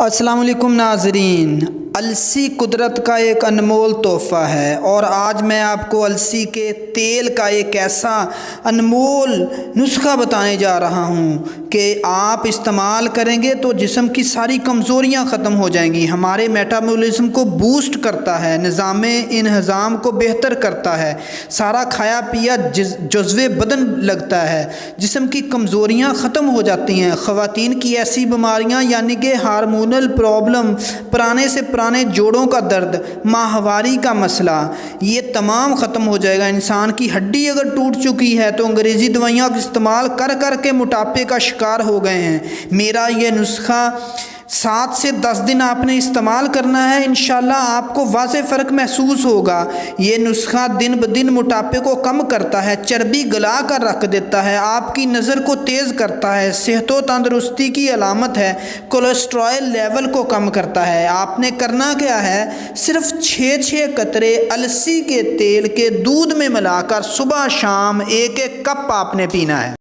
السلام علیکم ناظرین، السی قدرت کا ایک انمول تحفہ ہے اور آج میں آپ کو السی کے تیل کا ایک ایسا انمول نسخہ بتانے جا رہا ہوں کہ آپ استعمال کریں گے تو جسم کی ساری کمزوریاں ختم ہو جائیں گی، ہمارے میٹابولزم کو بوسٹ کرتا ہے، نظام انہضام کو بہتر کرتا ہے، سارا کھایا پیا جزوے بدن لگتا ہے، جسم کی کمزوریاں ختم ہو جاتی ہیں، خواتین کی ایسی بیماریاں یعنی کہ ہارمونل پرابلم، پرانے سے پرانے جوڑوں کا درد، ماہواری کا مسئلہ، یہ تمام ختم ہو جائے گا۔ انسان کی ہڈی اگر ٹوٹ چکی ہے تو انگریزی دوائیاں استعمال کر کر کے موٹاپے کا شکار ہو گئے ہیں۔ میرا یہ نسخہ 7 سے 10 دن آپ نے استعمال کرنا ہے، انشاءاللہ آپ کو واضح فرق محسوس ہوگا۔ یہ نسخہ دن بدن موٹاپے کو کم کرتا ہے، چربی گلا کر رکھ دیتا ہے، آپ کی نظر کو تیز کرتا ہے، صحت و تندرستی کی علامت ہے، کولیسٹرول لیول کو کم کرتا ہے۔ آپ نے کرنا کیا ہے، صرف 6 قطرے السی کے تیل کے دودھ میں ملا کر صبح شام 1 کپ آپ نے پینا ہے۔